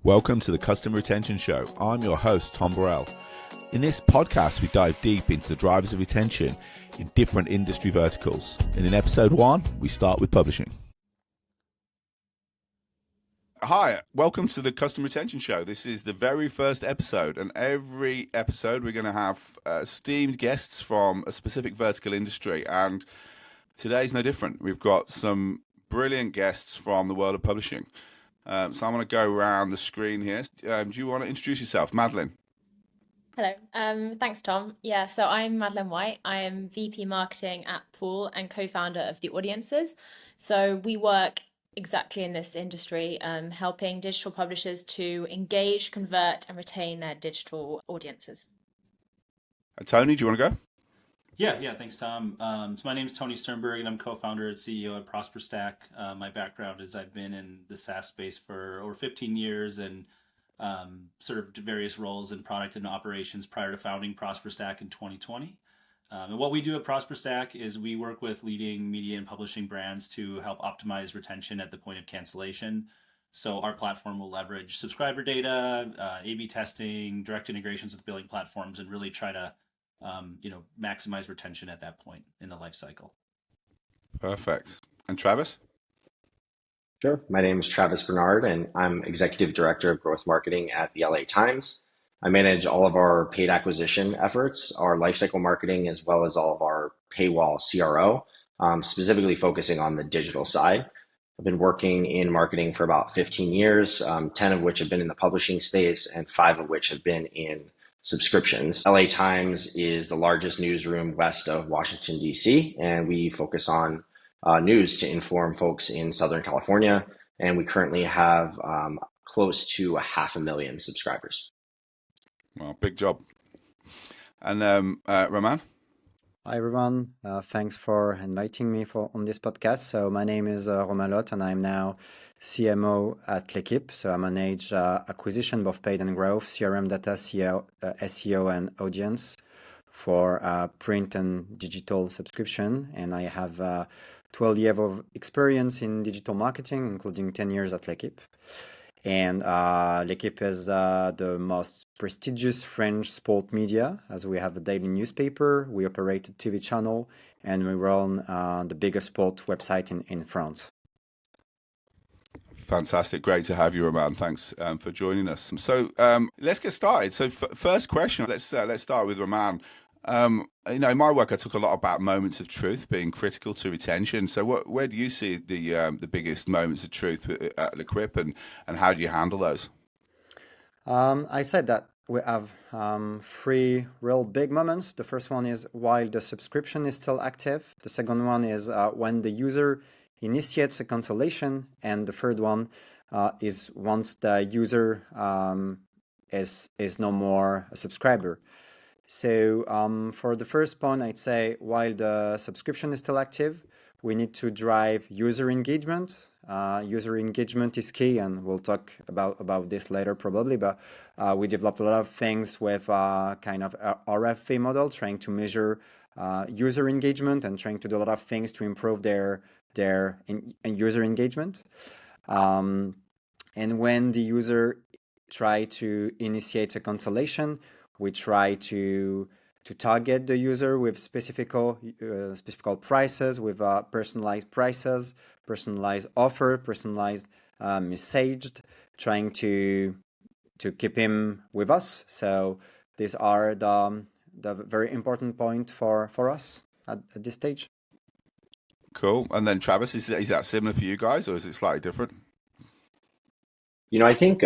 Welcome to the Customer Retention Show. I'm your host, Tom Burrell. In this podcast, we dive deep into the drivers of retention in different industry verticals. And in episode 1, we start with publishing. Hi, welcome to the Customer Retention Show. This is the very first episode, and every episode we're going to have esteemed guests from a specific vertical industry, and today's no different. We've got some brilliant guests from the world of publishing. So I'm going to go around the screen here. Do you want to introduce yourself, Madeline? Hello. Thanks, Tom. Yeah, so I'm Madeline White. I am VP Marketing at Pool and co-founder of The Audiences. So we work exactly in this industry, helping digital publishers to engage, convert, and retain their digital audiences. Tony, do you want to go? Yeah, thanks, Tom. So my name is Tony Sternberg, and I'm co-founder and CEO at ProsperStack. My background is I've been in the SaaS space for over 15 years and served various roles in product and operations prior to founding ProsperStack in 2020. And what we do at ProsperStack is we work with leading media and publishing brands to help optimize retention at the point of cancellation. So our platform will leverage subscriber data, A/B testing, direct integrations with billing platforms, and really try to maximize retention at that point in the life cycle. Perfect. And Travis? Sure. My name is Travis Bernard, and I'm Executive Director of Growth Marketing at the LA Times. I manage all of our paid acquisition efforts, our lifecycle marketing, as well as all of our paywall CRO, specifically focusing on the digital side. I've been working in marketing for about 15 years, 10 of which have been in the publishing space and 5 of which have been in subscriptions. LA Times is the largest newsroom west of Washington, D.C., and we focus on news to inform folks in Southern California. And we currently have close to 500,000 subscribers. Well, big job. And Roman? Hi, everyone. Thanks for inviting me on this podcast. So my name is Romain Lotte, and I'm now CMO at L'Equipe. So I manage acquisition, both paid and growth, CRM data, SEO, and audience for print and digital subscription. And I have 12 years of experience in digital marketing, including 10 years at L'Equipe. And L'Equipe is the most prestigious French sport media, as we have a daily newspaper, we operate a TV channel, and we run the biggest sport website in France. Fantastic. Great to have you, Roman. Thanks for joining us. So let's get started. So first question, let's start with Roman. In my work, I talk a lot about moments of truth being critical to retention. So where do you see the biggest moments of truth at L'Equipe, and how do you handle those? I said that we have 3 real big moments. The first one is while the subscription is still active. The second one is when the user initiates a cancellation, and the third one is once the user is no more a subscriber. So for the first point, I'd say while the subscription is still active, we need to drive user engagement. User engagement is key, and we'll talk about this later probably, but we developed a lot of things with kind of a RFA model, trying to measure user engagement and trying to do a lot of things to improve their user engagement. And when the user try to initiate a cancellation, we try to target the user with specific prices, with personalized prices, personalized offer, personalized messaged, trying to keep him with us. So these are the very important point for us at this stage. Cool. And then Travis, is that similar for you guys, or is it slightly different? I think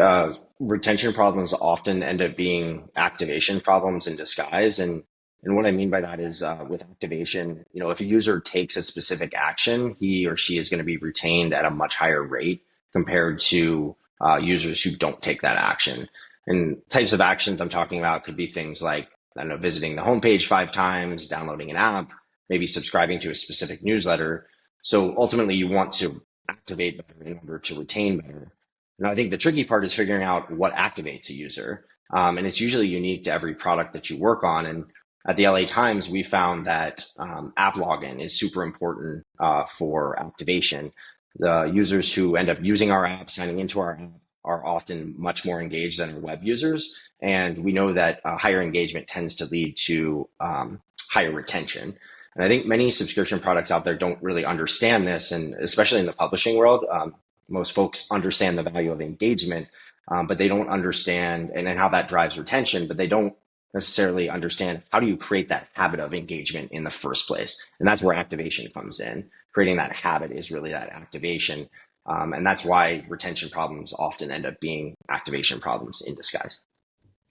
retention problems often end up being activation problems in disguise. And what I mean by that is with activation, if a user takes a specific action, he or she is going to be retained at a much higher rate compared to users who don't take that action. And types of actions I'm talking about could be things like, visiting the homepage 5 times, downloading an app, maybe subscribing to a specific newsletter. So ultimately, you want to activate better in order to retain better. And I think the tricky part is figuring out what activates a user. And it's usually unique to every product that you work on. And at the LA Times, we found that app login is super important for activation. The users who end up using our app, signing into our app, are often much more engaged than our web users. And we know that higher engagement tends to lead to higher retention. And I think many subscription products out there don't really understand this. And especially in the publishing world, most folks understand the value of engagement, but they don't understand and how that drives retention, but they don't necessarily understand how do you create that habit of engagement in the first place. And that's where activation comes in. Creating that habit is really that activation. And that's why retention problems often end up being activation problems in disguise.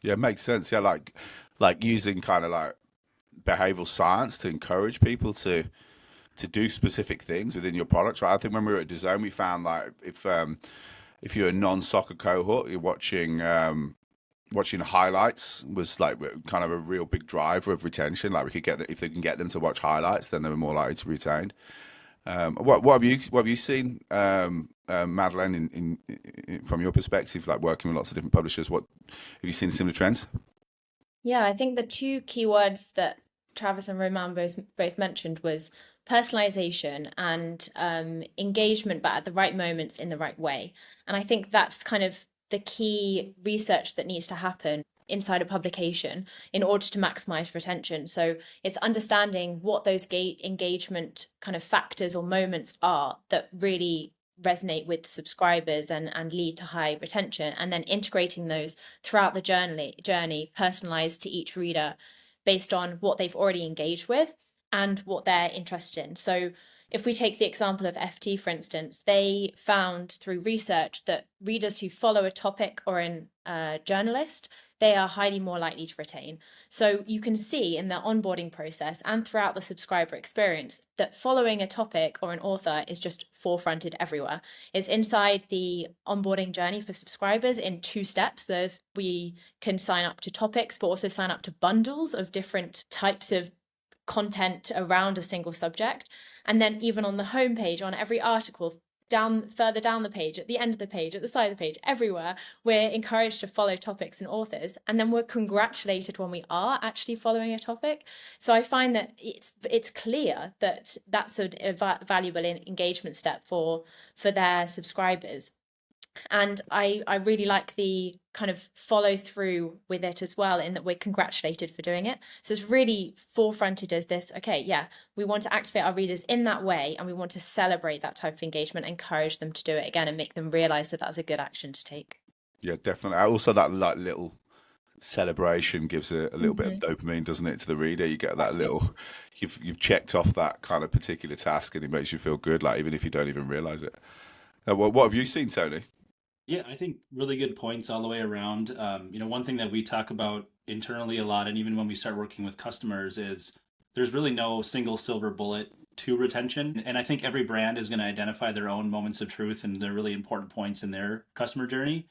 Yeah, it makes sense. Yeah, like using kind of like behavioral science to encourage people to do specific things within your products, right? I think when we were at DAZN, we found like if you're a non-soccer cohort, you're watching highlights was like kind of a real big driver of retention. Like we could get if they can get them to watch highlights, then they're more likely to retain. What have you seen, Madeleine, in from your perspective, like working with lots of different publishers? What have you seen similar trends? Yeah, I think the two keywords that Travis and Roman both mentioned was personalization and engagement, but at the right moments in the right way. And I think that's kind of the key research that needs to happen inside a publication in order to maximize retention. So it's understanding what those engagement kind of factors or moments are that really resonate with subscribers and lead to high retention, and then integrating those throughout the journey personalized to each reader based on what they've already engaged with and what they're interested in. So if we take the example of FT, for instance, they found through research that readers who follow a topic or a journalist, they are highly more likely to retain. So you can see in the onboarding process and throughout the subscriber experience that following a topic or an author is just forefronted everywhere. It's inside the onboarding journey for subscribers in 2 steps. So we can sign up to topics, but also sign up to bundles of different types of content around a single subject. And then even on the homepage, on every article, further down the page, at the end of the page, at the side of the page, everywhere, we're encouraged to follow topics and authors, and then we're congratulated when we are actually following a topic. So I find that it's clear that that's a valuable engagement step for their subscribers. And I really like the kind of follow through with it as well, in that we're congratulated for doing it. So it's really forefronted as this, okay, yeah, we want to activate our readers in that way, and we want to celebrate that type of engagement, encourage them to do it again, and make them realize that that's a good action to take. Yeah, definitely. Also, that like little celebration gives a little bit of dopamine, doesn't it, to the reader? You get that Exactly. little, you've checked off that kind of particular task, and it makes you feel good, like even if you don't even realize it. What have you seen, Tony? Yeah, I think really good points all the way around. One thing that we talk about internally a lot, and even when we start working with customers, is there's really no single silver bullet to retention. And I think every brand is going to identify their own moments of truth and their really important points in their customer journey.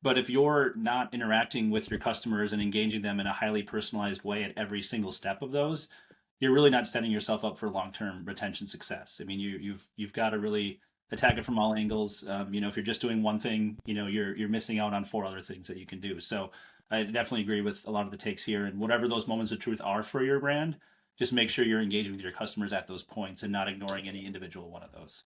But if you're not interacting with your customers and engaging them in a highly personalized way at every single step of those, you're really not setting yourself up for long-term retention success. I mean, you've got to really attack it from all angles. If you're just doing one thing, you're missing out on 4 other things that you can do. So I definitely agree with a lot of the takes here. And whatever those moments of truth are for your brand, just make sure you're engaging with your customers at those points and not ignoring any individual one of those.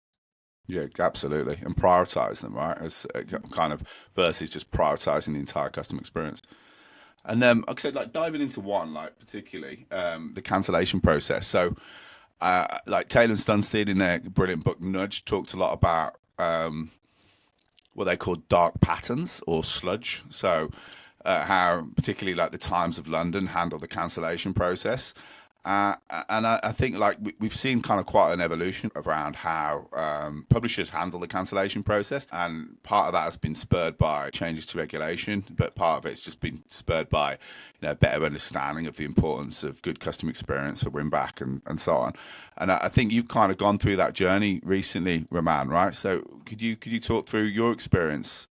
Yeah, absolutely, and prioritize them, right? As kind of versus just prioritizing the entire customer experience. And like I said, like diving into one, like particularly the cancellation process. So, like Taylor and Stunstein in their brilliant book Nudge talked a lot about what they call dark patterns or sludge. So, how particularly like the Times of London handle the cancellation process. And I think like we've seen kind of quite an evolution around how publishers handle the cancellation process, and part of that has been spurred by changes to regulation, but part of it's just been spurred by better understanding of the importance of good customer experience for win back and so on. And I think you've kind of gone through that journey recently, Roman, right? So could you talk through your experience?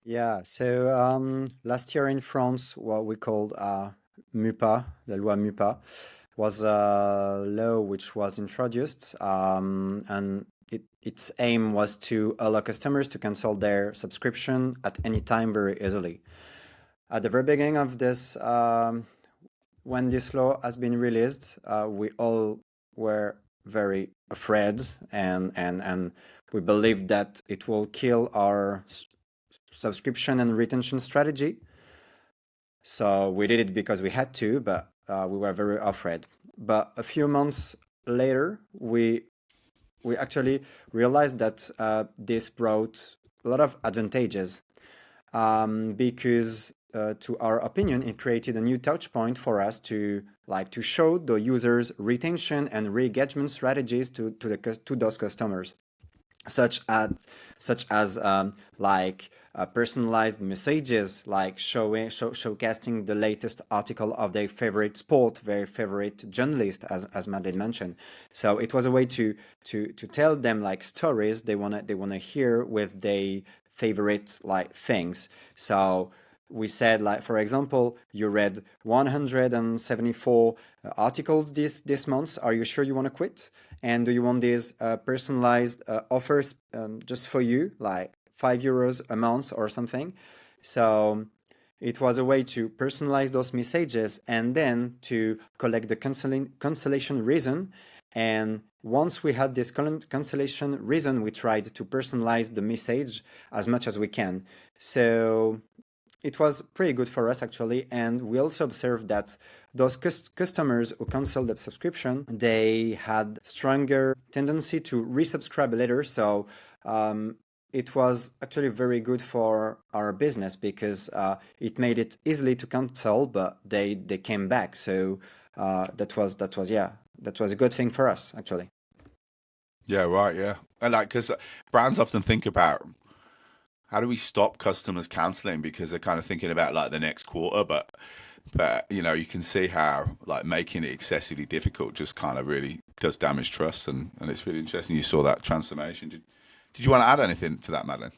Yeah, so last year in France, what we called MUPA, la loi MUPA, was a law which was introduced, and its aim was to allow customers to cancel their subscription at any time very easily. At the very beginning of this, when this law has been released, we all were very afraid, and we believed that it will kill our subscription and retention strategy. So we did it because we had to, but we were very afraid. But a few months later, we actually realized that this brought a lot of advantages because to our opinion, it created a new touch point for us to show the users retention and re-engagement strategies to those customers, such as personalized messages, like showcasing the latest article of their favorite sport, their favorite journalist, as Madeleine mentioned. So it was a way to tell them like stories they wanna hear with their favorite like things. So we said, like, for example, you read 174 articles this month. Are you sure you want to quit? And do you want these personalized offers just for you, like €5 a month or something? So it was a way to personalize those messages and then to collect the cancellation reason. And once we had this cancellation reason, we tried to personalize the message as much as we can. So it was pretty good for us, actually. And we also observed that those customers who canceled the subscription, they had stronger tendency to resubscribe later. So it was actually very good for our business because it made it easily to cancel, but they came back. So that was a good thing for us, actually. Yeah, right. Yeah, and like because brands often think about how do we stop customers canceling because they're kind of thinking about like the next quarter, but you can see how like making it excessively difficult just kind of really does damage trust, and it's really interesting you saw that transformation. Did you want to add anything to that, Madeleine?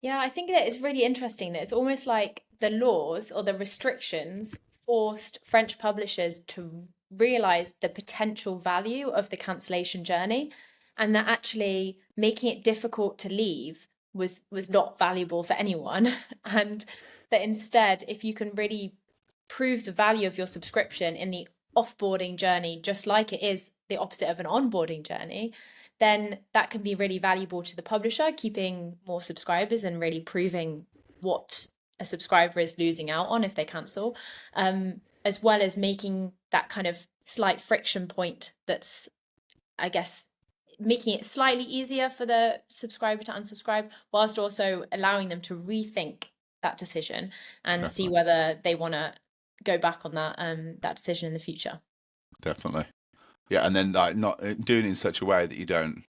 Yeah, I think that it's really interesting that it's almost like the laws or the restrictions forced French publishers to realize the potential value of the cancellation journey, and that actually making it difficult to leave was not valuable for anyone. And that instead, if you can really prove the value of your subscription in the offboarding journey, just like it is the opposite of an onboarding journey, then that can be really valuable to the publisher, keeping more subscribers and really proving what a subscriber is losing out on if they cancel, as well as making that kind of slight friction point that's, I guess, making it slightly easier for the subscriber to unsubscribe, whilst also allowing them to rethink that decision and see Definitely. whether they want to go back on that decision in the future. Definitely. Yeah, and then like not doing it in such a way that you don't,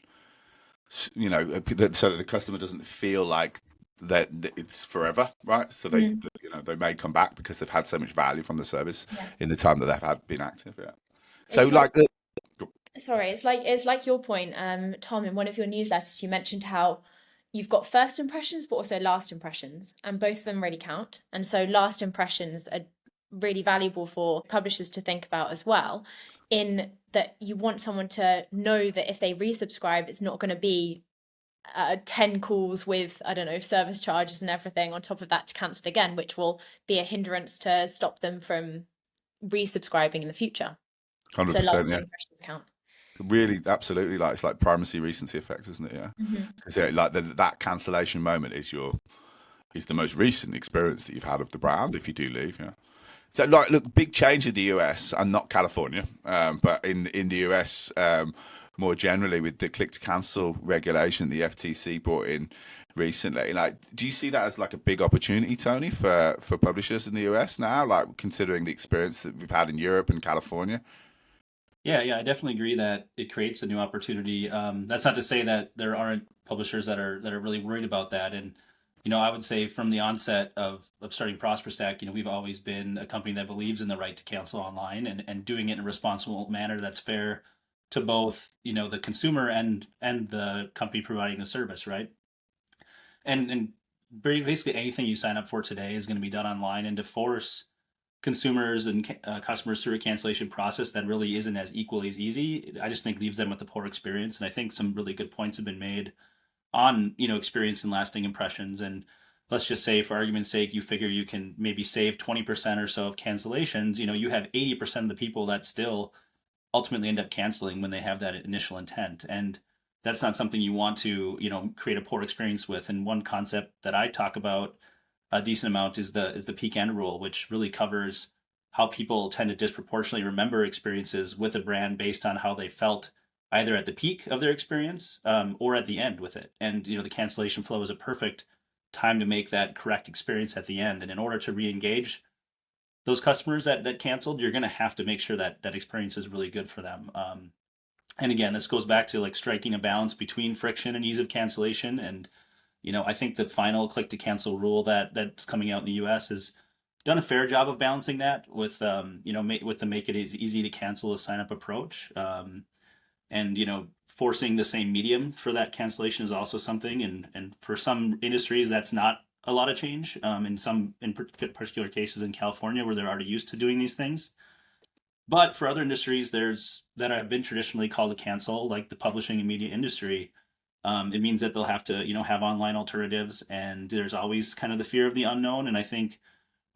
so that the customer doesn't feel like that it's forever, right? So they, they may come back because they've had so much value from the service in the time that they've been active. Yeah. So It's like, sorry, it's like your point, Tom, in one of your newsletters, you mentioned how you've got first impressions, but also last impressions, and both of them really count. And so last impressions are really valuable for publishers to think about as well, in that you want someone to know that if they resubscribe, it's not going to be 10 calls with, I don't know, service charges and everything on top of that to cancel again, which will be a hindrance to stop them from resubscribing in the future. 100%, So last yeah. impressions count. Really, absolutely. Like it's like primacy recency effect, isn't it? Yeah. Because like that cancellation moment is the most recent experience that you've had of the brand if you do leave. Yeah. So like, look, big change in the US and not California, but in the US more generally with the click to cancel regulation the FTC brought in recently. Like, do you see that as like a big opportunity, Tony, for publishers in the US now? Like considering the experience that we've had in Europe and California. Yeah, I definitely agree that it creates a new opportunity. That's not to say that there aren't publishers that are really worried about that. And I would say from the onset of starting ProsperStack, we've always been a company that believes in the right to cancel online and doing it in a responsible manner that's fair to both the consumer and the company providing the service, right? And basically anything you sign up for today is going to be done online, and to force consumers and customers through a cancellation process that really isn't as equally as easy, I just think leaves them with a poor experience. And I think some really good points have been made on experience and lasting impressions. And let's just say, for argument's sake, you figure you can maybe save 20% or so of cancellations. You have 80% of the people that still ultimately end up canceling when they have that initial intent. And that's not something you want to, create a poor experience with. And one concept that I talk about a decent amount is the peak end rule, which really covers how people tend to disproportionately remember experiences with a brand based on how they felt either at the peak of their experience, or at the end with it. And the cancellation flow is a perfect time to make that correct experience at the end. And in order to re-engage those customers that canceled, you're going to have to make sure that that experience is really good for them. And again, this goes back to like striking a balance between friction and ease of cancellation. And I think the final click to cancel rule that's coming out in the U.S. has done a fair job of balancing that with with the make it easy to cancel a sign up approach. And forcing the same medium for that cancellation is also something. And for some industries, that's not a lot of change. In particular cases in California where they're already used to doing these things. But for other industries, that have been traditionally called a cancel, like the publishing and media industry, it means that they'll have to, have online alternatives, and there's always kind of the fear of the unknown. And I think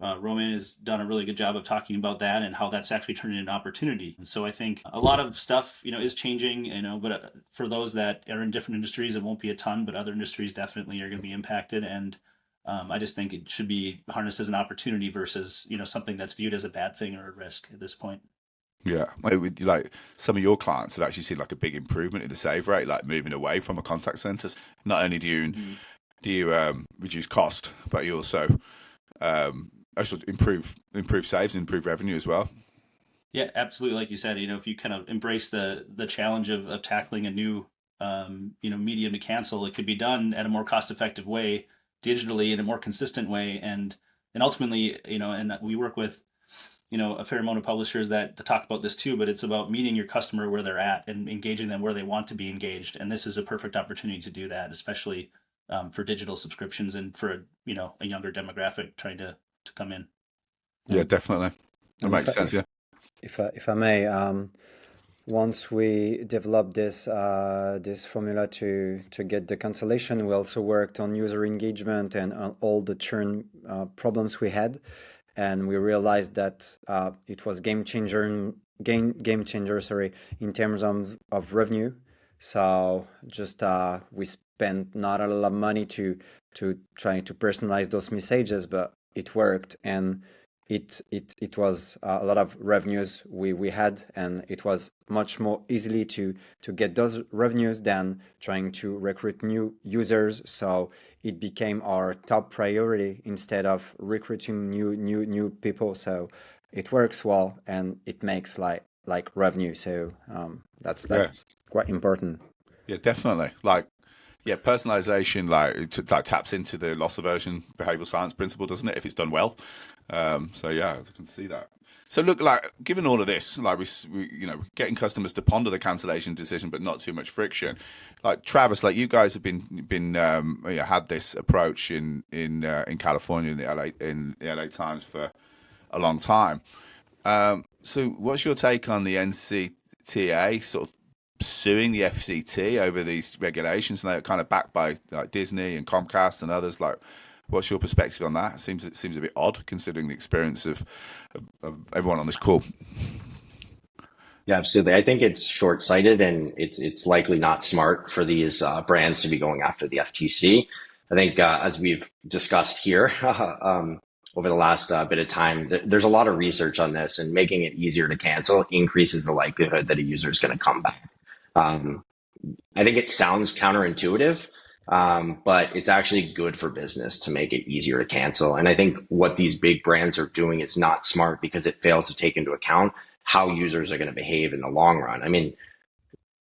Roman has done a really good job of talking about that and how that's actually turned into an opportunity. And so I think a lot of stuff, is changing, but for those that are in different industries, it won't be a ton, but other industries definitely are going to be impacted. And I just think it should be harnessed as an opportunity versus, something that's viewed as a bad thing or a risk at this point. Yeah, like some of your clients have actually seen like a big improvement in the save rate, like moving away from a contact center. Not only do you reduce cost, but you also actually improve saves and improve revenue as well. Yeah, absolutely. Like you said, if you kind of embrace the challenge of tackling a new medium to cancel, it could be done at a more cost effective way, digitally in a more consistent way, and ultimately, and we work with a fair amount of publishers that to talk about this too, but it's about meeting your customer where they're at and engaging them where they want to be engaged. And this is a perfect opportunity to do that, especially for digital subscriptions and for a younger demographic trying to come in. Yeah, definitely. That And makes sense. Yeah. if I may, once we developed this formula to get the cancellation, we also worked on user engagement and on all the churn problems we had, and we realized that it was game changer. Sorry, in terms of revenue. So just we spent not a lot of money to trying to personalize those messages, but it worked, and it was a lot of revenues we had, and it was much more easily to get those revenues than trying to recruit new users. So it became our top priority instead of recruiting new people. So it works well, and it makes like revenue. So that's quite important. Yeah, definitely. Like, yeah, personalization like taps into the loss aversion behavioral science principle, doesn't it? If it's done well. So yeah, I can see that. So look, like given all of this, like we getting customers to ponder the cancellation decision, but not too much friction. Like Travis, like you guys have been had this approach in California in the LA Times for a long time. So what's your take on the NCTA sort of suing the FCC over these regulations, and they're kind of backed by like Disney and Comcast and others? Like, what's your perspective on that? It seems a bit odd considering the experience of everyone on this call. Yeah, absolutely. I think it's short-sighted, and it's likely not smart for these brands to be going after the FTC. I think as we've discussed here over the last bit of time, there's a lot of research on this, and making it easier to cancel increases the likelihood that a user is going to come back. I think it sounds counterintuitive, but it's actually good for business to make it easier to cancel. And I think what these big brands are doing is not smart because it fails to take into account how users are going to behave in the long run. I mean,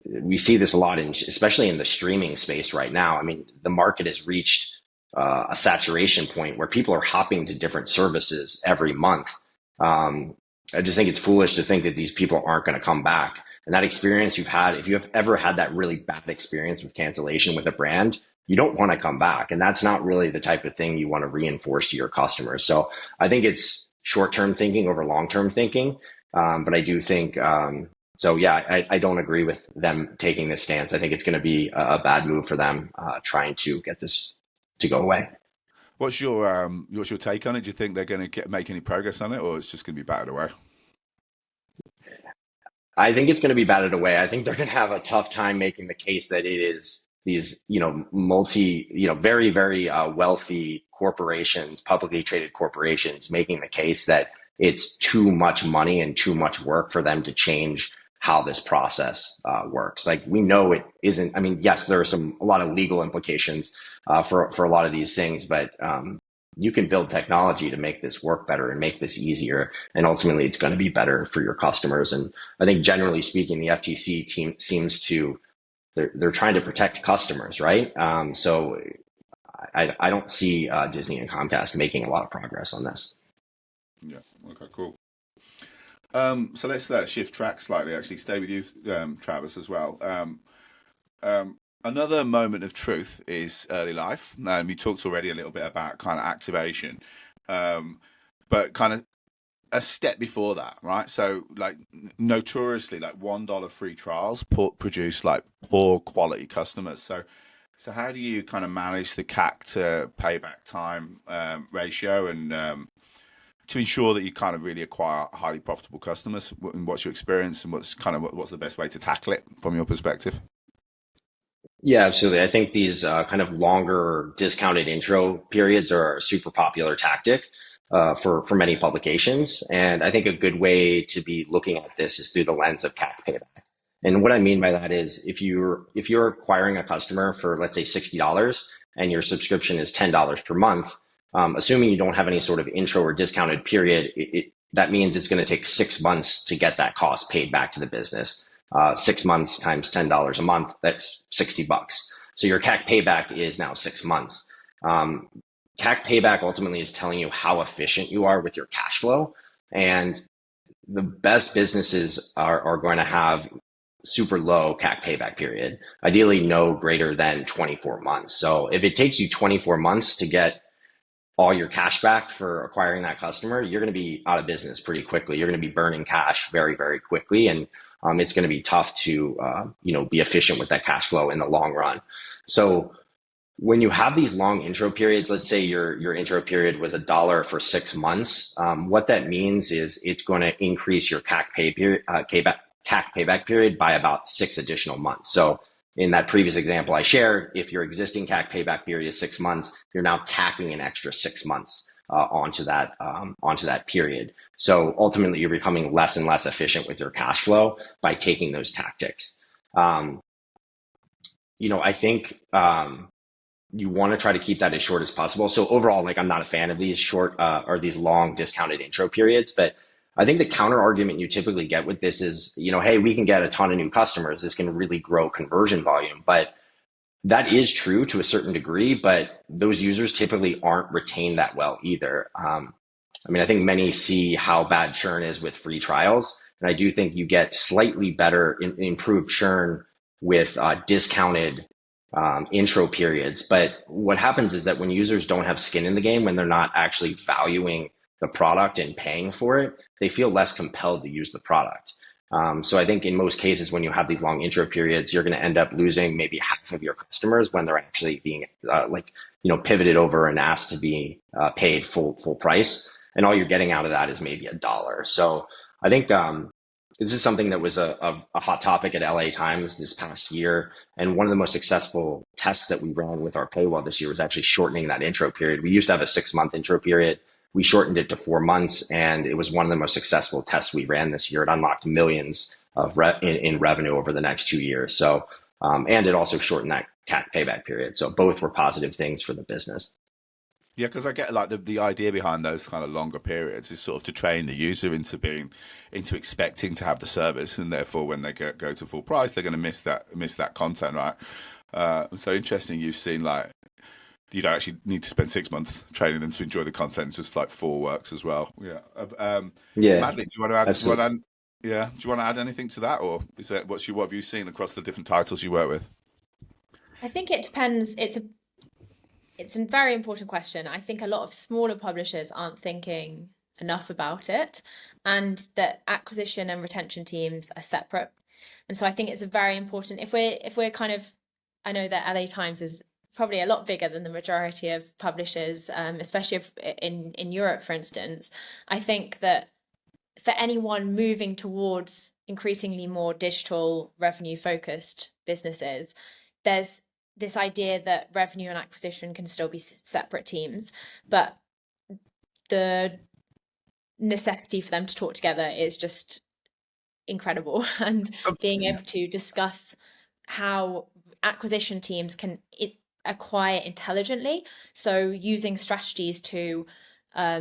we see this a lot, especially in the streaming space right now. I mean, the market has reached a saturation point where people are hopping to different services every month. I just think it's foolish to think that these people aren't going to come back. And that experience you've had, if you have ever had that really bad experience with cancellation with a brand, you don't want to come back. And that's not really the type of thing you want to reinforce to your customers. So I think it's short-term thinking over long-term thinking. But I do think, I don't agree with them taking this stance. I think it's going to be a bad move for them trying to get this to go away. What's your take on it? Do you think they're going to make any progress on it, or it's just going to be battered away? I think it's going to be batted away. I think they're going to have a tough time making the case that it is these, very, very wealthy corporations, publicly traded corporations, making the case that it's too much money and too much work for them to change how this process works. Like, we know it isn't. I mean, yes, there are a lot of legal implications for a lot of these things, but you can build technology to make this work better and make this easier, and ultimately it's going to be better for your customers. And I think, generally speaking, the FTC team seems to they're trying to protect customers, right? So I don't see Disney and Comcast making a lot of progress on this. Yeah. Okay. Cool. So let's shift track slightly. Actually, stay with you, Travis, as well. Another moment of truth is early life. You talked already a little bit about kind of activation, but kind of a step before that, right? So, like, notoriously, like $1 free trials produce like poor quality customers. So how do you kind of manage the CAC to payback time ratio, and to ensure that you kind of really acquire highly profitable customers? And what's your experience, and what's the best way to tackle it from your perspective? Yeah, absolutely. I think these kind of longer discounted intro periods are a super popular tactic for many publications. And I think a good way to be looking at this is through the lens of CAC payback. And what I mean by that is, if you're acquiring a customer for, let's say, $60 and your subscription is $10 per month, assuming you don't have any sort of intro or discounted period, that means it's going to take 6 months to get that cost paid back to the business. 6 months times $10 a month, that's $60. So your CAC payback is now 6 months. CAC payback ultimately is telling you how efficient you are with your cash flow. And the best businesses are going to have super low CAC payback period, ideally no greater than 24 months. So if it takes you 24 months to get all your cash back for acquiring that customer, you're going to be out of business pretty quickly. You're going to be burning cash very, very quickly. And it's going to be tough to, be efficient with that cash flow in the long run. So when you have these long intro periods, let's say your intro period was $1 for 6 months. What that means is it's going to increase your CAC payback period by about 6 additional months. So in that previous example I shared, if your existing CAC payback period is 6 months, you're now tacking an extra 6 months onto that period. So ultimately, you're becoming less and less efficient with your cash flow by taking those tactics. I think you want to try to keep that as short as possible. So overall, like, I'm not a fan of these short or these long discounted intro periods, but I think the counter argument you typically get with this is, hey, we can get a ton of new customers. This can really grow conversion volume. But that is true to a certain degree, but those users typically aren't retained that well either. I think many see how bad churn is with free trials. And I do think you get slightly better improved churn with discounted intro periods. But what happens is that when users don't have skin in the game, when they're not actually valuing the product and paying for it, they feel less compelled to use the product. So I think in most cases, when you have these long intro periods, you're going to end up losing maybe half of your customers when they're actually being pivoted over and asked to be paid full price. And all you're getting out of that is maybe $1. So I think this is something that was a hot topic at LA Times this past year. And one of the most successful tests that we ran with our paywall this year was actually shortening that intro period. We used to have a 6-month intro period. We shortened it to 4 months, and it was one of the most successful tests we ran this year. It unlocked millions of in revenue over the next 2 years. So, and it also shortened that CAC payback period. So both were positive things for the business. Yeah, because I get, like, the idea behind those kind of longer periods is sort of to train the user into expecting to have the service, and therefore when they go to full price, they're going to miss that content, right? So interesting. You've seen, like, you don't actually need to spend 6 months training them to enjoy the content. Just like 4 works as well. Yeah. Yeah. Madeline, do you want to add? Absolutely. Do you want to add anything to that, or is that what have you seen across the different titles you work with? I think it depends. It's a very important question. I think a lot of smaller publishers aren't thinking enough about it, and that acquisition and retention teams are separate. And so I think it's a very important, if we're kind of, I know that LA Times is probably a lot bigger than the majority of publishers, especially in Europe, for instance. I think that for anyone moving towards increasingly more digital revenue focused businesses, there's this idea that revenue and acquisition can still be separate teams, but the necessity for them to talk together is just incredible. And being able to discuss how acquisition teams can acquire intelligently, so using strategies to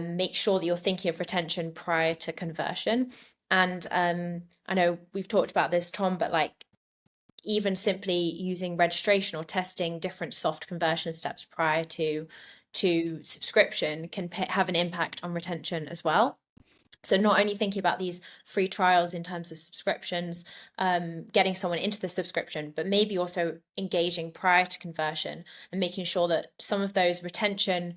make sure that you're thinking of retention prior to conversion. And I know we've talked about this, Tom, but like even simply using registration or testing different soft conversion steps prior to subscription can have an impact on retention as well. So not only thinking about these free trials in terms of subscriptions, getting someone into the subscription, but maybe also engaging prior to conversion and making sure that some of those retention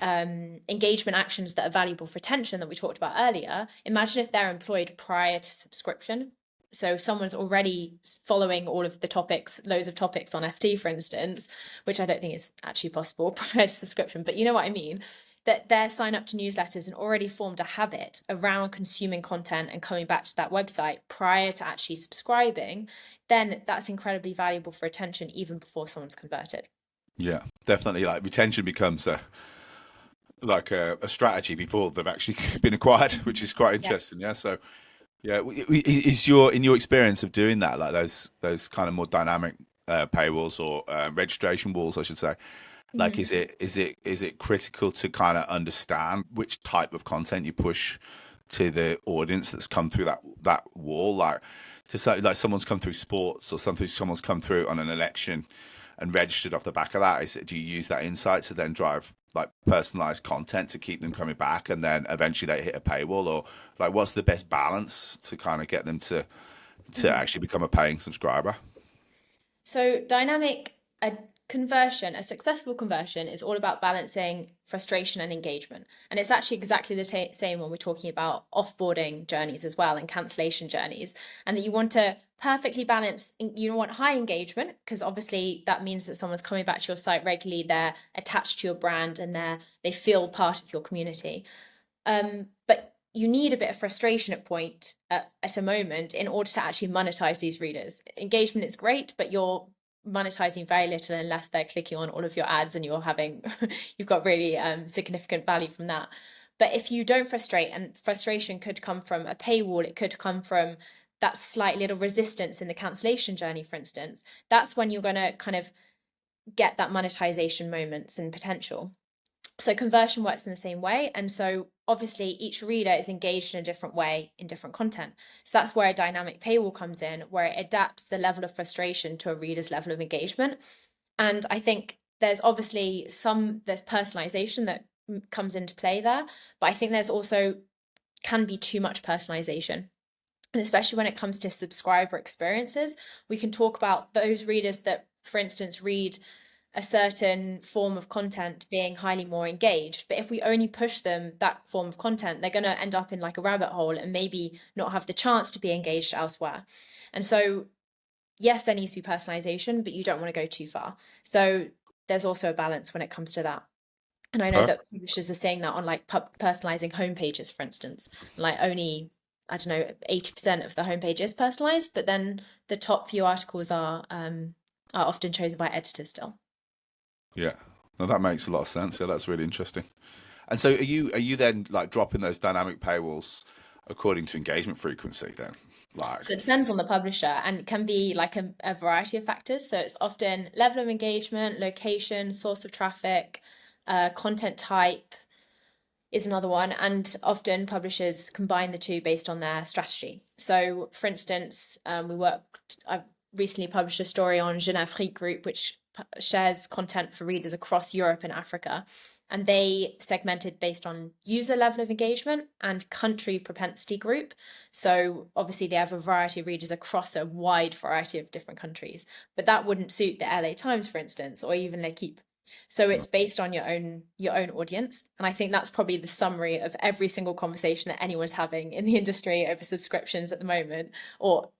engagement actions that are valuable for retention that we talked about earlier, imagine if they're employed prior to subscription. So someone's already following all of the topics, loads of topics on FT, for instance, which I don't think is actually possible prior to subscription, but you know what I mean? That they're signed up to newsletters and already formed a habit around consuming content and coming back to that website prior to actually subscribing, then that's incredibly valuable for retention even before someone's converted. Yeah, definitely. Like retention becomes a strategy before they've actually been acquired, which is quite interesting. Yeah. So yeah, is in your experience of doing that, like those kind of more dynamic paywalls or registration walls, I should say, like Mm-hmm. is it critical to kind of understand which type of content you push to the audience that's come through that wall, like to say like someone's come through sports or someone's come through on an election and registered off the back of that? Do you use that insight to then drive like personalized content to keep them coming back, and then eventually they hit a paywall, or like what's the best balance to kind of get them to actually become a paying subscriber? So dynamic conversion, a successful conversion is all about balancing frustration and engagement. And it's actually exactly the same when we're talking about offboarding journeys as well and cancellation journeys. And that you want to perfectly balance, you want high engagement, because obviously that means that someone's coming back to your site regularly, they're attached to your brand and they feel part of your community. But you need a bit of frustration at a moment in order to actually monetize these readers. Engagement is great, but you're monetizing very little unless they're clicking on all of your ads and you've got really significant value from that. But if you don't frustrate, and frustration could come from a paywall, it could come from that slight little resistance in the cancellation journey, for instance, that's when you're going to kind of get that monetization moments and potential. So conversion works in the same way. And so obviously each reader is engaged in a different way in different content. So that's where a dynamic paywall comes in, where it adapts the level of frustration to a reader's level of engagement. And I think there's obviously there's personalization that comes into play there, but I think there's also can be too much personalization. And especially when it comes to subscriber experiences, we can talk about those readers that, for instance, read a certain form of content being highly more engaged. But if we only push them that form of content, they're going to end up in like a rabbit hole and maybe not have the chance to be engaged elsewhere. And so, yes, there needs to be personalization, but you don't want to go too far. So there's also a balance when it comes to that. And I know that publishers are saying that on like personalizing homepages, for instance, like only, I don't know, 80% of the homepage is personalized, but then the top few articles are often chosen by editors still. Yeah, no, that makes a lot of sense. Yeah, that's really interesting. And so, are you then like dropping those dynamic paywalls according to engagement frequency then? Like, So it depends on the publisher and it can be like a variety of factors. So it's often level of engagement, location, source of traffic, content type is another one. And often publishers combine the two based on their strategy. So for instance, I've recently published a story on Jeune Afrique Group, which shares content for readers across Europe and Africa. And they segmented based on user level of engagement and country propensity group. So obviously they have a variety of readers across a wide variety of different countries, but that wouldn't suit the LA Times, for instance, or even L'Equipe. So it's based on your own audience. And I think that's probably the summary of every single conversation that anyone's having in the industry over subscriptions at the moment, or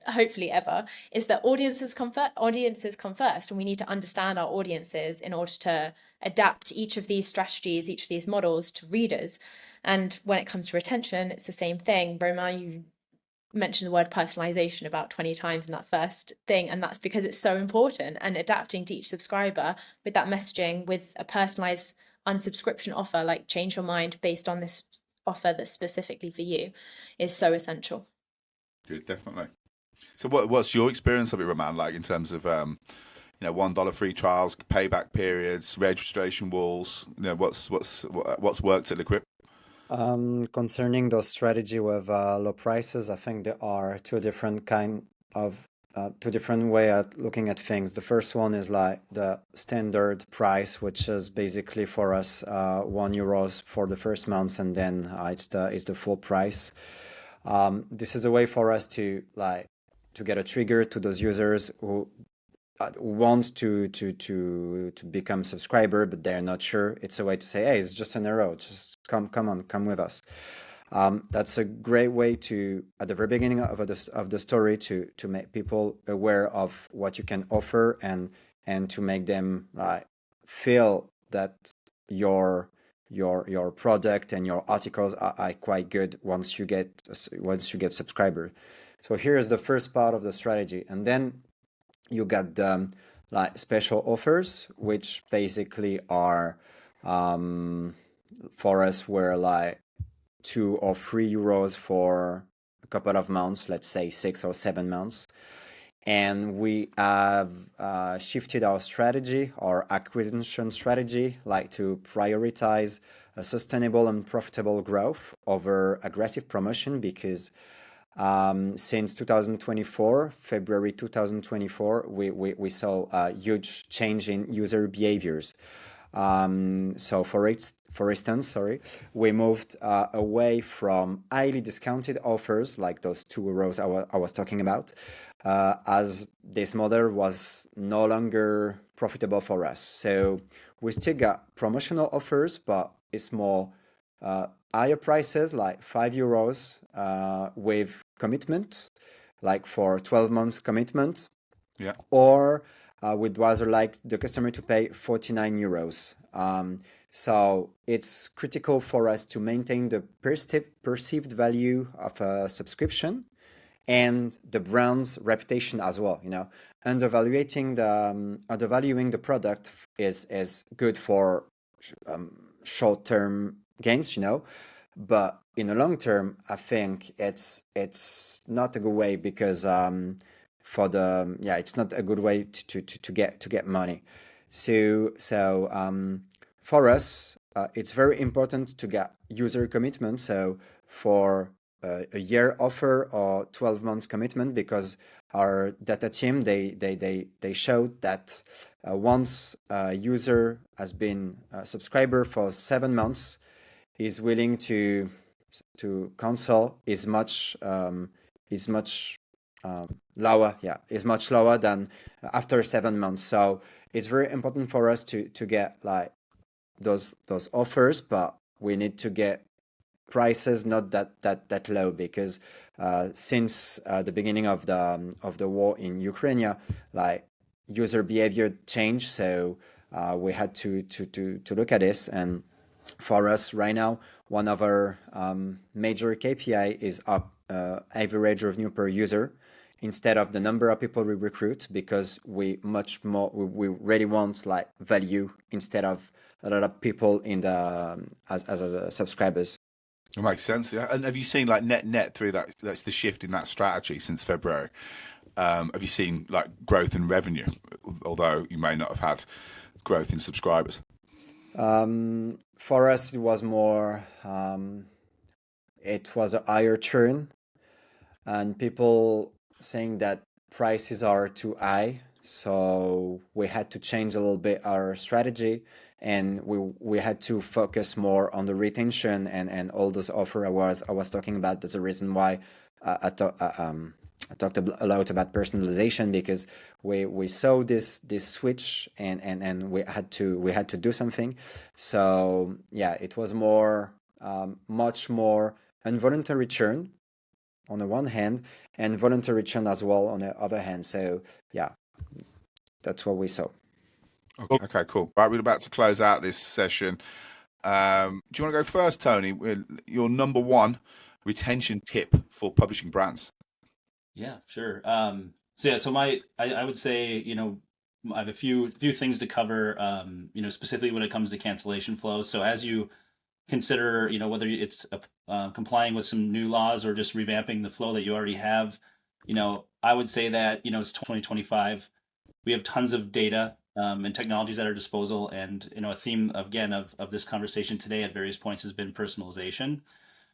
hopefully ever, is that audiences come first, and we need to understand our audiences in order to adapt each of these strategies, each of these models to readers. And when it comes to retention, it's the same thing. Romain, you mentioned the word personalization about 20 times in that first thing, and that's because it's so important. And adapting to each subscriber with that messaging, with a personalized unsubscription offer, like change your mind based on this offer that's specifically for you, is so essential. Good, definitely. So what's your experience of it, Roman, like in terms of $1 free trials, payback periods, registration walls? What's worked at Equip? Concerning the strategy with low prices, I think there are two different way at looking at things. The first one is like the standard price, which is basically for us €1 for the first month, and then it's the full price. This is a way for us to get a trigger to those users who want to become subscriber, but they're not sure. It's a way to say, hey, it's just an arrow, just come with us. That's a great way to, at the very beginning of the story, to make people aware of what you can offer, and to make them feel that your product and your articles are quite good once you get subscriber. So here's the first part of the strategy, and then you got special offers, which basically are for us were like €2 or €3 for a couple of months, let's say 6 or 7 months. And we have shifted our strategy, our acquisition strategy, to prioritize a sustainable and profitable growth over aggressive promotion, because since 2024, February 2024, we saw a huge change in user behaviors. So for instance, we moved away from highly discounted offers like those €2 I was talking about, as this model was no longer profitable for us. So we still got promotional offers, but it's more higher prices, like €5 with commitment, like for 12 months commitment. Yeah. Or we'd rather like the customer to pay €49. So it's critical for us to maintain the perceived value of a subscription and the brand's reputation as well. Undervaluing the product is good for short-term gains, but in the long term, I think it's not a good way, because it's not a good way to get money. So for us, it's very important to get user commitment. So for a year offer or 12 months commitment, because our data team, they showed that once a user has been a subscriber for 7 months, he's willing to cancel is much lower. Yeah, is much lower than after 7 months. So it's very important for us to get those offers, but we need to get prices not that low, because since the beginning of the war in Ukraine, user behavior changed. So we had to look at this, and for us right now, one of our major KPI is average revenue per user, instead of the number of people we recruit, because we really want value instead of a lot of people in the as subscribers. It makes sense, yeah. And have you seen net through that's the shift in that strategy since February? Have you seen growth in revenue, although you may not have had growth in subscribers? For us, it was more. It was a higher churn, and people saying that prices are too high. So we had to change a little bit our strategy, and we had to focus more on the retention and all those offer I was talking about. That's the reason why I talked a lot about personalization, because we saw this switch, and we had to do something. So yeah, it was more much more involuntary churn on the one hand, and voluntary churn as well on the other hand. So yeah, that's what we saw. Okay, cool. Right, we're about to close out this session. Do you want to go first, Tony? Your number one retention tip for publishing brands? Yeah, sure. So I would say, I have a few things to cover, specifically when it comes to cancellation flows. So as you consider, whether it's complying with some new laws or just revamping the flow that you already have, I would say that, it's 2025. We have tons of data and technologies at our disposal. And, a theme, again, of this conversation today at various points has been personalization.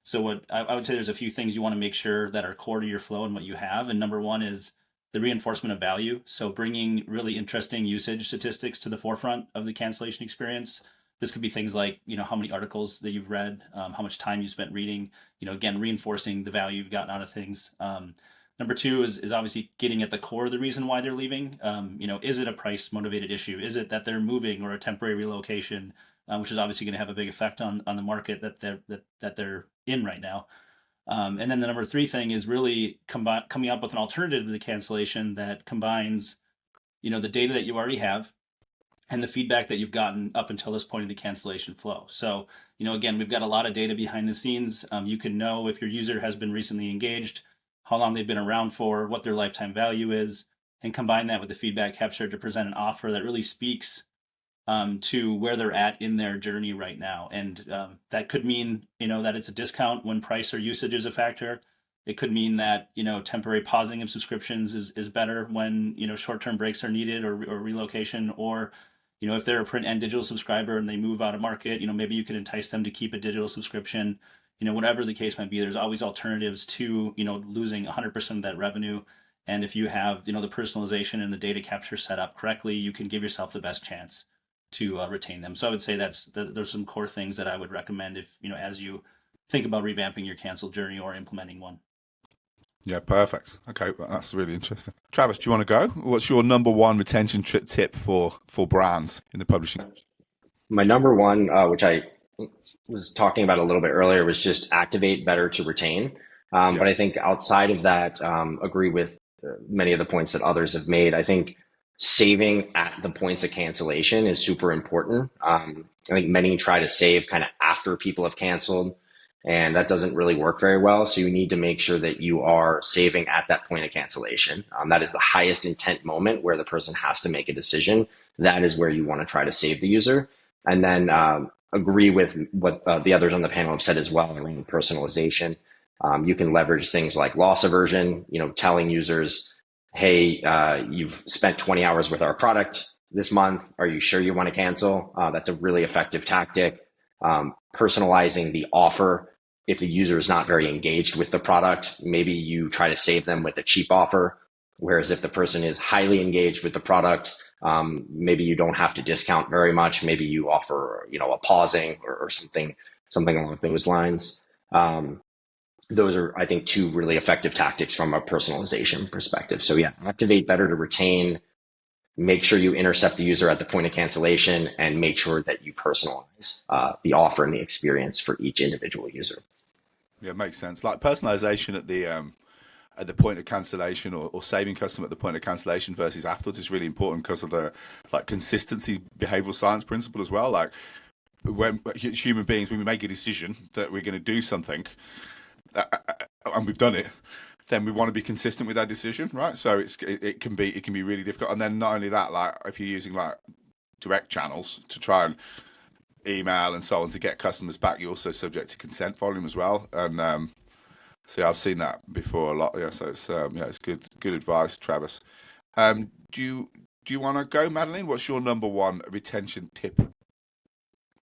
So what I would say, there's a few things you want to make sure that are core to your flow and what you have. And number one is the reinforcement of value. So bringing really interesting usage statistics to the forefront of the cancellation experience. This could be things like, how many articles that you've read, how much time you spent reading, again, reinforcing the value you've gotten out of things. Number two is obviously getting at the core of the reason why they're leaving. Is it a price motivated issue? Is it that they're moving or a temporary relocation? Which is obviously going to have a big effect on the market that they're in right now. And then the number three thing is really coming up with an alternative to the cancellation that combines, the data that you already have and the feedback that you've gotten up until this point in the cancellation flow. So, again, we've got a lot of data behind the scenes. You can know if your user has been recently engaged, how long they've been around for, what their lifetime value is, and combine that with the feedback capture to present an offer that really speaks to where they're at in their journey right now. And that could mean, that it's a discount when price or usage is a factor. It could mean that, temporary pausing of subscriptions is better when, short-term breaks are needed or relocation, or, if they're a print and digital subscriber and they move out of market, maybe you can entice them to keep a digital subscription, whatever the case might be. There's always alternatives to, losing 100% of that revenue. And if you have, the personalization and the data capture set up correctly, you can give yourself the best chance to retain them. So I would say there's some core things that I would recommend if, as you think about revamping your cancel journey or implementing one. Yeah, perfect. Okay, well, that's really interesting. Travis, do you want to go? What's your number one retention tip for brands in the publishing? My number one, which I was talking about a little bit earlier, was just activate better to retain. Yeah, But I think outside of that, agree with many of the points that others have made. I think saving at the points of cancellation is super important. I think many try to save kind of after people have canceled, and that doesn't really work very well. So you need to make sure that you are saving at that point of cancellation. That is the highest intent moment where the person has to make a decision. That is where you want to try to save the user. And then agree with what the others on the panel have said as well around personalization. You can leverage things like loss aversion, telling users, hey, you've spent 20 hours with our product this month. Are you sure you want to cancel? That's a really effective tactic. Personalizing the offer. If the user is not very engaged with the product, maybe you try to save them with a cheap offer. Whereas if the person is highly engaged with the product, maybe you don't have to discount very much. Maybe you offer, a pausing or something along those lines. Those are, I think, two really effective tactics from a personalization perspective. So yeah, activate better to retain, make sure you intercept the user at the point of cancellation, and make sure that you personalize the offer and the experience for each individual user. yeah, makes sense. Like personalization at the point of cancellation, or saving customer at the point of cancellation versus afterwards, is really important because of the consistency behavioral science principle as well. Like when human beings, when we make a decision that we're going to do something, and we've done it, then we want to be consistent with that decision, right? So it can be really difficult. And then not only that, like if you're using direct channels to try and email and so on to get customers back, you're also subject to consent volume as well. And so yeah, I've seen that before a lot. Yeah, so it's good advice, Travis. Do you want to go, Madeline? What's your number one retention tip?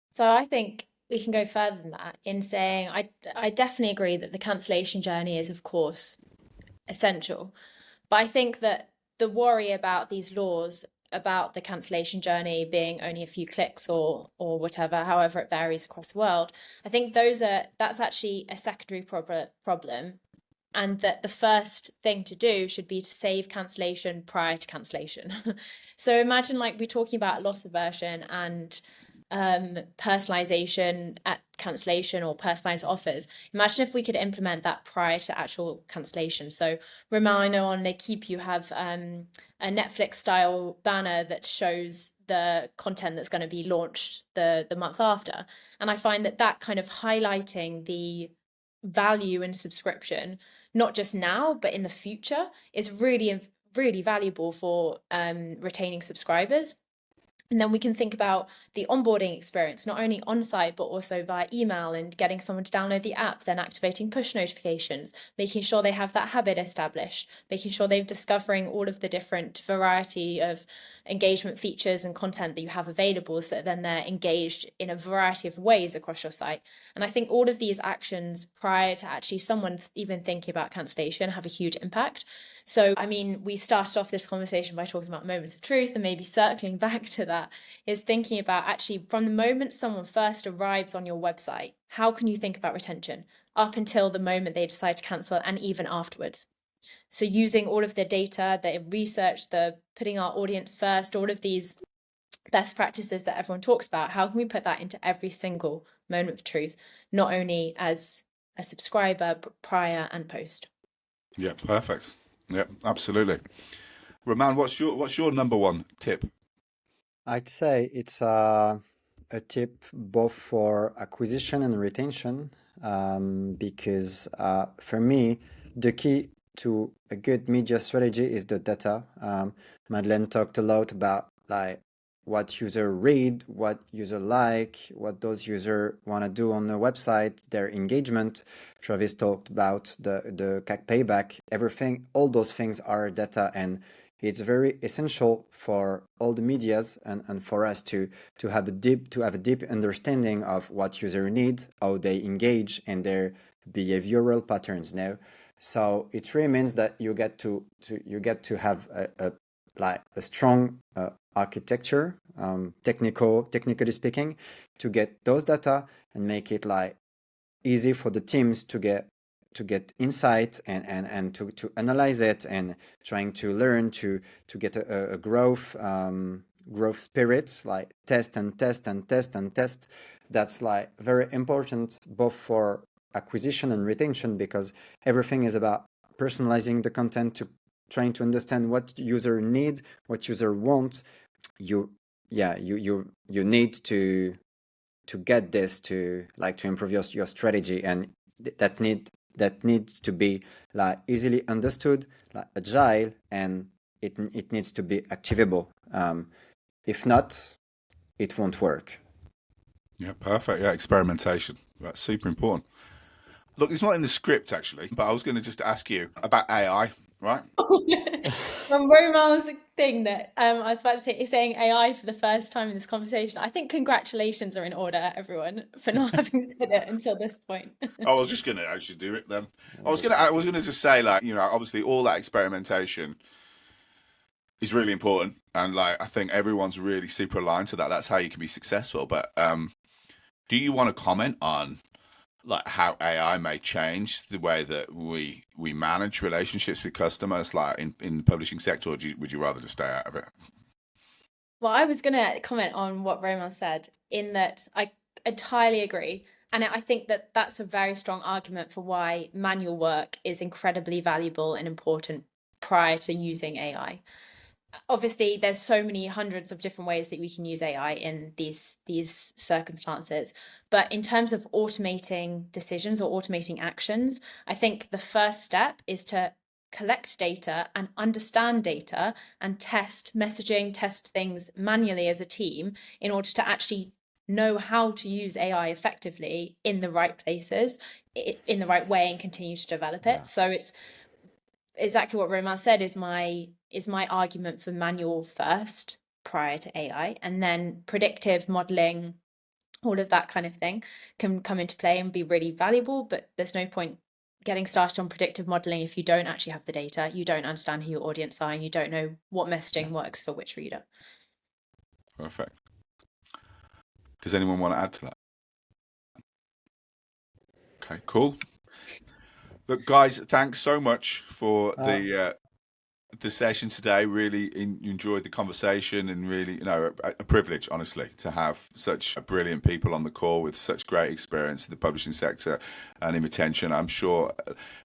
So I think we can go further than that in saying I definitely agree that the cancellation journey is, of course, essential. But I think that the worry about these laws about the cancellation journey being only a few clicks or whatever, however it varies across the world, I think that's actually a secondary problem, and that the first thing to do should be to save cancellation prior to cancellation. So imagine we're talking about loss aversion and personalization at cancellation or personalized offers. Imagine if we could implement that prior to actual cancellation. So Romano on L'Equipe, you have a Netflix style banner that shows the content that's going to be launched the month after. And I find that kind of highlighting the value in subscription, not just now, but in the future, is really, really valuable for retaining subscribers. And then we can think about the onboarding experience, not only on site, but also via email and getting someone to download the app, then activating push notifications, making sure they have that habit established, making sure they're discovering all of the different variety of engagement features and content that you have available, so that then they're engaged in a variety of ways across your site. And I think all of these actions prior to actually someone even thinking about cancellation have a huge impact. So, I mean, we started off this conversation by talking about moments of truth, and maybe circling back to that is thinking about actually from the moment someone first arrives on your website, how can you think about retention up until the moment they decide to cancel and even afterwards? So using all of the data, the research, the putting our audience first, all of these best practices that everyone talks about, how can we put that into every single moment of truth, not only as a subscriber, but prior and post? Yeah, perfect. Yeah, absolutely. Roman, what's your number one tip? I'd say it's a tip both for acquisition and retention, because for me, the key to a good media strategy is the data. Madeleine talked a lot about like what user read, what user like, what those user want to do on the website, their engagement. Travis talked about the CAC payback. Everything, all those things are data, and it's very essential for all the medias and for us to have a deep understanding of what user need, how they engage, and their behavioral patterns now. So it really means that you get to have a strong architecture, technically speaking, to get those data and make it like easy for the teams to get insight and to analyze it and trying to learn to get a growth spirit, like test and test and test and test. That's like very important both for acquisition and retention, because everything is about personalizing the content, to trying to understand what user need, what user want. You need to get this to improve your strategy, and that needs to be like easily understood, like agile, and it needs to be achievable. If not, it won't work. Yeah, perfect. Yeah, experimentation. That's super important. Look, it's not in the script actually, but I was going to just ask you about AI, right? When Roman's thing that I was about to say is saying AI for the first time in this conversation, I think congratulations are in order, everyone, for not having said it until this point. I was just going to actually do it then. I was going to just say, like, obviously all that experimentation is really important, and like I think everyone's really super aligned to that. That's how you can be successful. But do you want to comment on like how AI may change the way that we manage relationships with customers, like in the publishing sector, or would you rather just stay out of it? Well, I was going to comment on what Roman said, in that I entirely agree. And I think that that's a very strong argument for why manual work is incredibly valuable and important prior to using AI. Obviously, there's so many hundreds of different ways that we can use AI in these circumstances. But in terms of automating decisions or automating actions, I think the first step is to collect data and understand data and test messaging, test things manually as a team in order to actually know how to use AI effectively in the right places, in the right way, and continue to develop it. Yeah. So it's exactly what Roman said is my argument for manual first prior to AI, and then predictive modeling, all of that kind of thing can come into play and be really valuable. But there's no point getting started on predictive modeling if you don't actually have the data, you don't understand who your audience are, and you don't know what messaging works for which reader. Perfect. Does anyone want to add to that? Okay, cool. Look, guys, thanks so much for the session today. Really enjoyed the conversation, and really, a privilege, honestly, to have such brilliant people on the call with such great experience in the publishing sector and in retention. I'm sure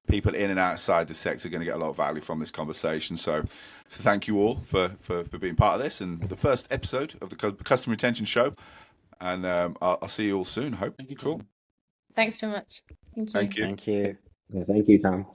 people in and outside the sector are going to get a lot of value from this conversation. So thank you all for being part of this and the first episode of the Customer Retention Show. And I'll see you all soon. Hope. Thank you, Cool. Tom. Thanks so much. Thank you. Thank you. Thank you. Yeah, thank you, Tom.